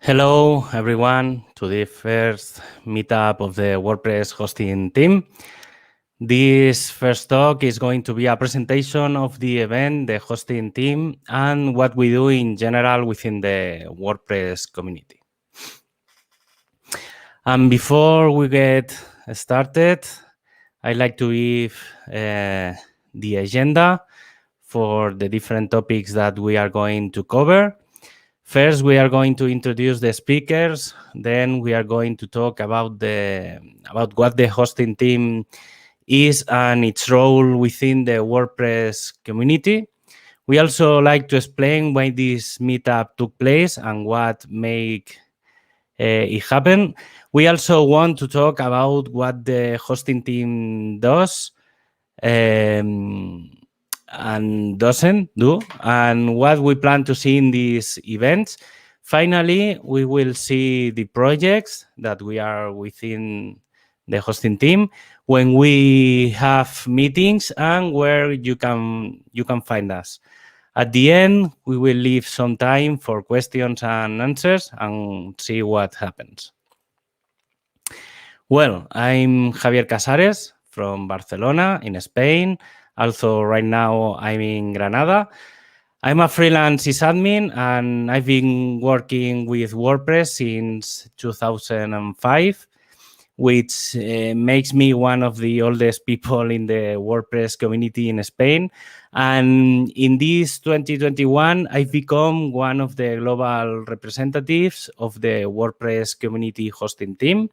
Hello, everyone, to the first meetup of the WordPress hosting team. This first talk is going to be a presentation of the event, the hosting team, and what we do in general within the WordPress community. And before we get started, I'd like to give the agenda for the different topics that we are going to cover. First, we are going to introduce the speakers. Then we are going to talk about what the hosting team is and its role within the WordPress community. We also like to explain why this meetup took place and what made it happen. We also want to talk about what the hosting team does and doesn't do, and what we plan to see in these events. Finally, we will see the projects that we are within the hosting team when we have meetings and where you can find us. At the end, we will leave some time for questions and answers and see what happens. Well, I'm Javier Casares from Barcelona in Spain. Also, right now, I'm in Granada. I'm a freelance sysadmin, and I've been working with WordPress since 2005, which makes me one of the oldest people in the WordPress community in Spain. And in this 2021, I've become one of the global representatives of the WordPress community hosting team.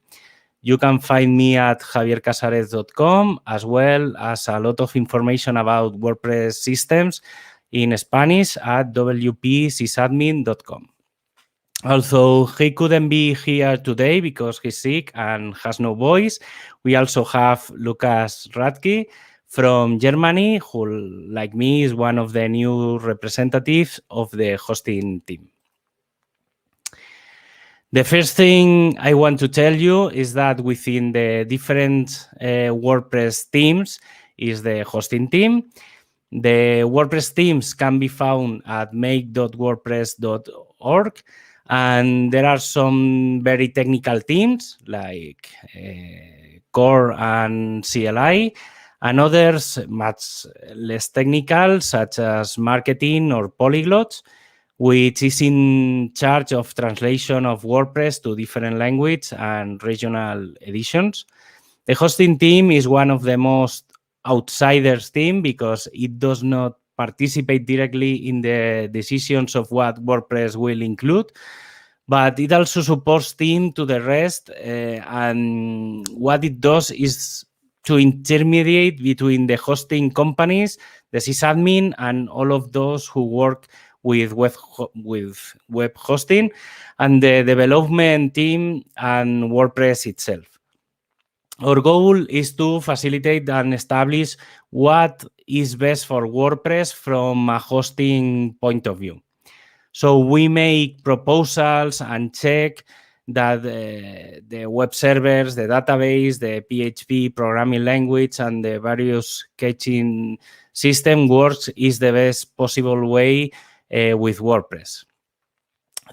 You can find me at javiercasares.com, as well as a lot of information about WordPress systems in Spanish at wpsysadmin.com. Also, he couldn't be here today because he's sick and has no voice. We also have Lukas Radke from Germany, who, like me, is one of the new representatives of the hosting team. The first thing I want to tell you is that within the different WordPress teams is the hosting team. The WordPress teams can be found at make.wordpress.org, and there are some very technical teams like Core and CLI, and others much less technical, such as marketing or polyglots, which is in charge of translation of WordPress to different languages and regional editions. The hosting team is one of the most outsiders team because it does not participate directly in the decisions of what WordPress will include, but it also supports team to the rest, and what it does is to intermediate between the hosting companies, the sysadmin, and all of those who work with web hosting, and the development team and WordPress itself. Our goal is to facilitate and establish what is best for WordPress from a hosting point of view. So we make proposals and check that the web servers, the database, the PHP programming language, and the various caching system works is the best possible way with WordPress.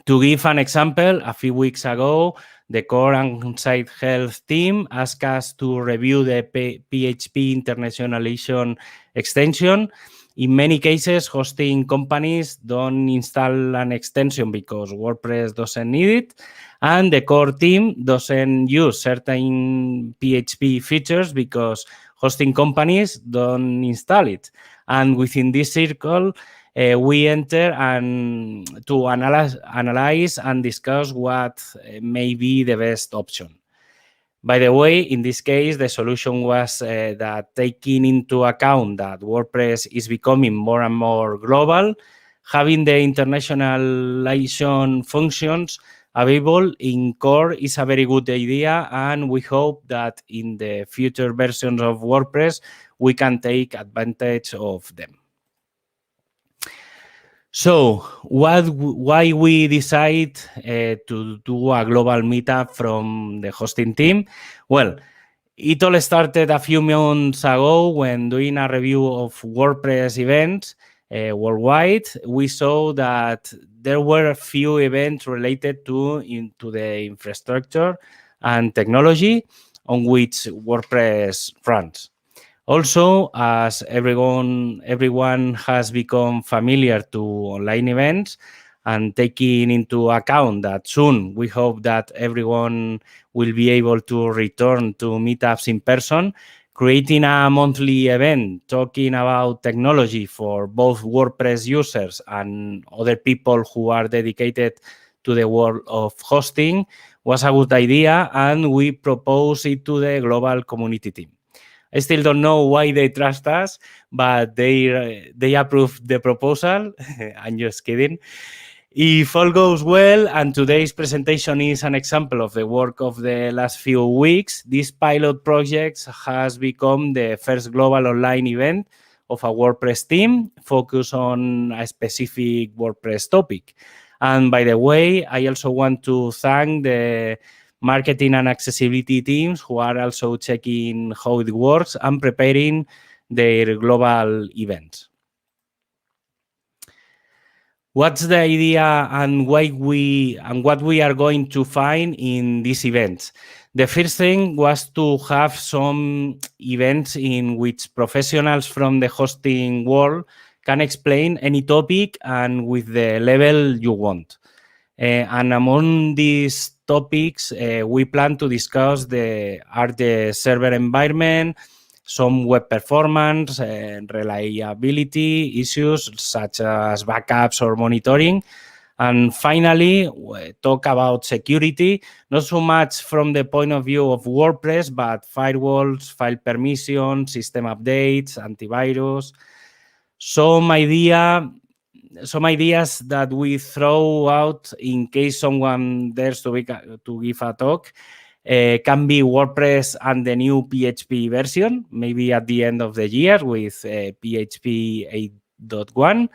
To give an example, a few weeks ago, the Core and Site Health team asked us to review the PHP internationalization extension. In many cases, hosting companies don't install an extension because WordPress doesn't need it, and the core team doesn't use certain PHP features because hosting companies don't install it. And within this circle, we enter and to analyze and discuss what may be the best option. By the way, in this case, the solution was that taking into account that WordPress is becoming more and more global, having the internationalization functions available in Core is a very good idea, and we hope that in the future versions of WordPress, we can take advantage of them. So, why we decide to do a global meetup from the hosting team? Well, it all started a few months ago when doing a review of WordPress events. worldwide, we saw that there were a few events related to the infrastructure and technology on which WordPress runs. Also, as everyone has become familiar to online events, and taking into account that soon we hope that everyone will be able to return to meetups in person, creating a monthly event talking about technology for both WordPress users and other people who are dedicated to the world of hosting was a good idea, and we proposed it to the global community team. I still don't know why they trust us, but they approved the proposal. I'm just kidding. If all goes well, and today's presentation is an example of the work of the last few weeks, this pilot project has become the first global online event of a WordPress team focused on a specific WordPress topic. And by the way, I also want to thank the marketing and accessibility teams who are also checking how it works and preparing their global events. What's the idea and what we are going to find in these events? The first thing was to have some events in which professionals from the hosting world can explain any topic and with the level you want. And among these topics, we plan to discuss the server environment, some web performance, reliability issues such as backups or monitoring. And finally, talk about security, not so much from the point of view of WordPress, but firewalls, file permissions, system updates, antivirus. Some ideas that we throw out in case someone dares to give a talk can be WordPress and the new PHP version, maybe at the end of the year with PHP 8.1,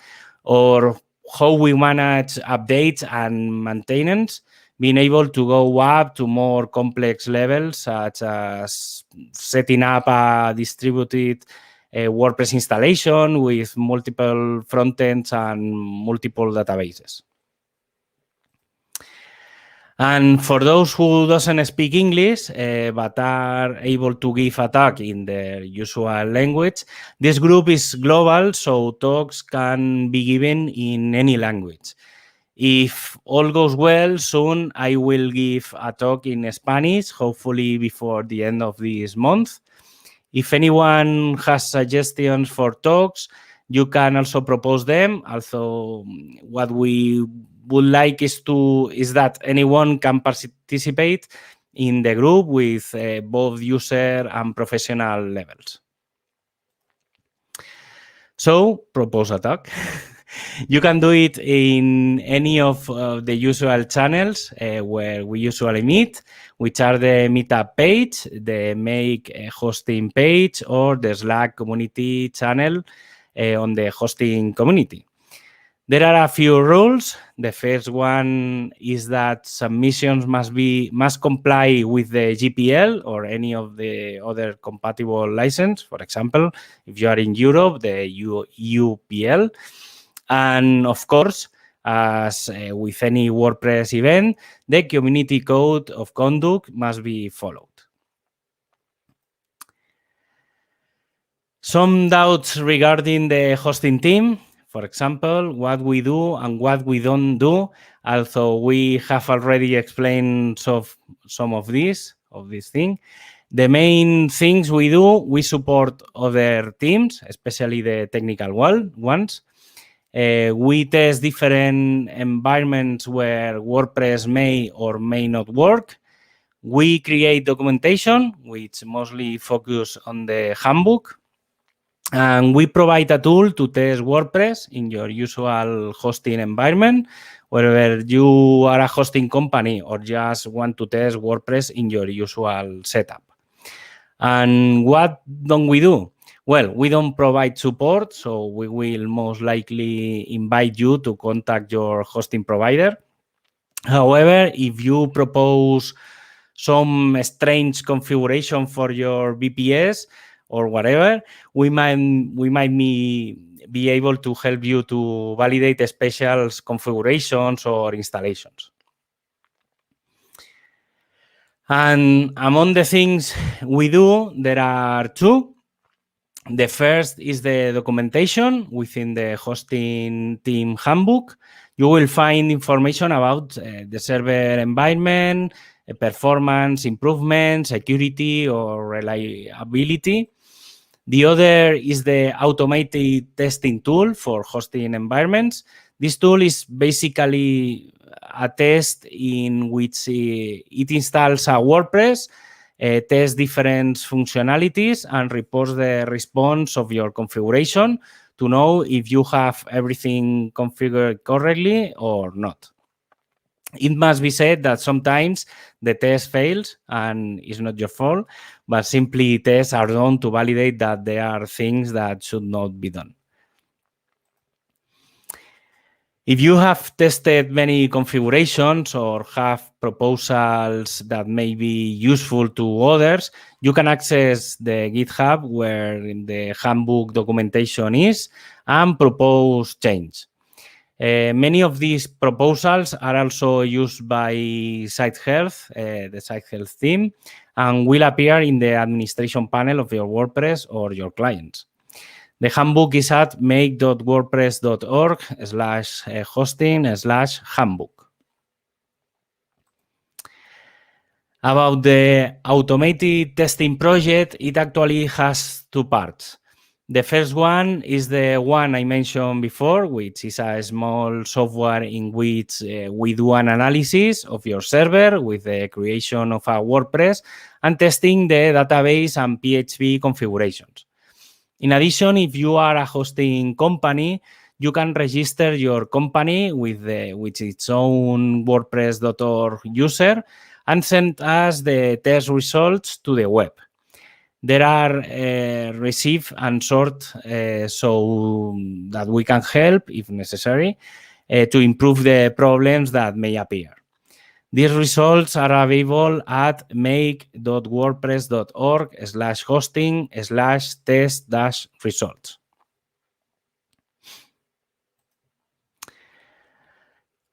or how we manage updates and maintenance, being able to go up to more complex levels, such as setting up a distributed WordPress installation with multiple frontends and multiple databases. And for those who doesn't speak English but are able to give a talk in their usual language, this group is global, so talks can be given in any language. If all goes well, soon I will give a talk in Spanish, hopefully before the end of this month. If anyone has suggestions for talks, you can also propose them. Also, what we would like is that anyone can participate in the group with both user and professional levels. So, propose a talk. You can do it in any of the usual channels where we usually meet, which are the Meetup page, the Make Hosting page, or the Slack community channel on the hosting community. There are a few rules. The first one is that submissions must comply with the GPL or any of the other compatible license. For example, if you are in Europe, the UPL. And of course, as with any WordPress event, the community code of conduct must be followed. Some doubts regarding the hosting team. For example, what we do and what we don't do, although we have already explained some of these things. The main things we do, we support other teams, especially the technical ones. We test different environments where WordPress may or may not work. We create documentation, which mostly focus on the handbook. And we provide a tool to test WordPress in your usual hosting environment, whether you are a hosting company or just want to test WordPress in your usual setup. And what don't we do? Well, we don't provide support, so we will most likely invite you to contact your hosting provider. However, if you propose some strange configuration for your VPS or whatever, we might be able to help you to validate special configurations or installations. And among the things we do, there are two. The first is the documentation within the hosting team handbook. You will find information about the server environment, performance improvement, security, or reliability. The other is the automated testing tool for hosting environments. This tool is basically a test in which it installs a WordPress, tests different functionalities, and reports the response of your configuration to know if you have everything configured correctly or not. It must be said that sometimes the test fails and it's not your fault, but simply tests are done to validate that there are things that should not be done. If you have tested many configurations or have proposals that may be useful to others, you can access the GitHub where the handbook documentation is and propose change. Many of these proposals are also used by Site Health, the Site Health team, and will appear in the administration panel of your WordPress or your clients. The handbook is at make.wordpress.org/hosting/handbook. About the automated testing project, it actually has two parts. The first one is the one I mentioned before, which is a small software in which we do an analysis of your server with the creation of a WordPress and testing the database and PHP configurations. In addition, if you are a hosting company, you can register your company with its own WordPress.org user and send us the test results to the web. There are receive and sort so that we can help, if necessary, to improve the problems that may appear. These results are available at make.wordpress.org/hosting/test-results.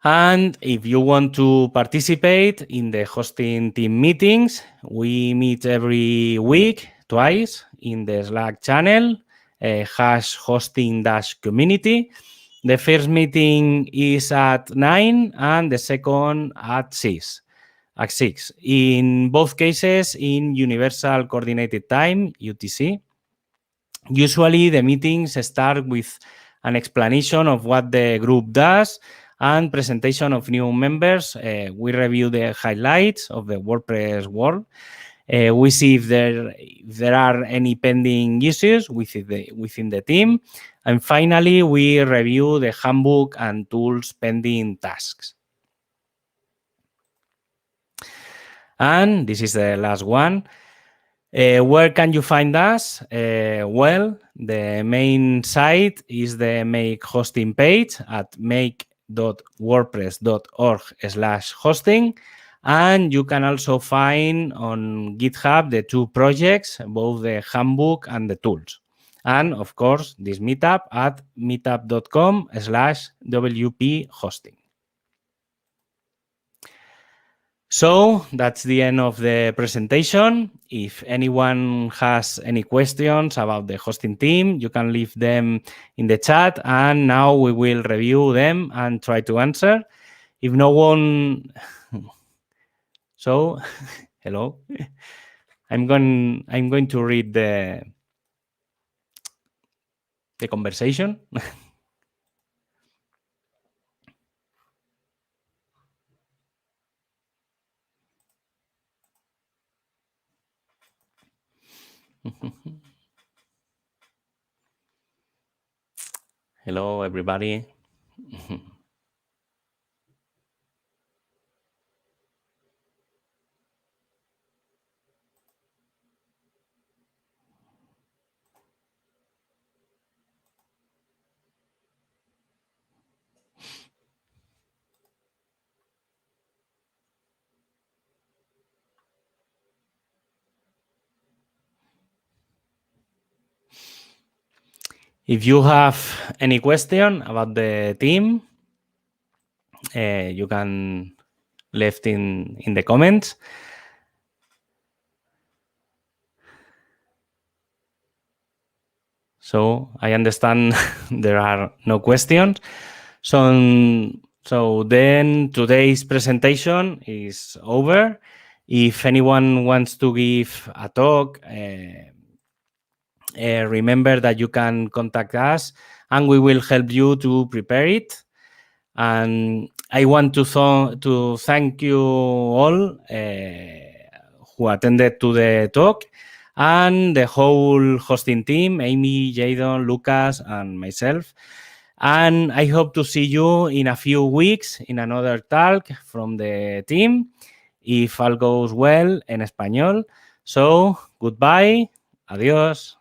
And if you want to participate in the hosting team meetings, we meet every week, twice, in the Slack channel, #hosting-community. The first meeting is at 9 and the second at 6. In both cases, in Universal Coordinated Time, UTC. Usually, the meetings start with an explanation of what the group does and presentation of new members. We review the highlights of the WordPress world. We see if there are any pending issues within the team. And finally, we review the handbook and tools pending tasks. And this is the last one. Where can you find us? Well, the main site is the Make hosting page at make.wordpress.org/hosting. And you can also find on GitHub the two projects, both the handbook and the tools. And of course, this meetup at meetup.com/WP hosting. So that's the end of the presentation. If anyone has any questions about the hosting team, you can leave them in the chat, and now we will review them and try to answer. If no one, so hello, I'm going to read the conversation. Hello, everybody. If you have any question about the team, you can leave in the comments. So I understand there are no questions. So then today's presentation is over. If anyone wants to give a talk, remember that you can contact us and we will help you to prepare it. And I want to thank you all who attended to the talk and the whole hosting team, Amy, Jadon, Lucas, and myself. And I hope to see you in a few weeks in another talk from the team, if all goes well, en español. So, goodbye, adiós.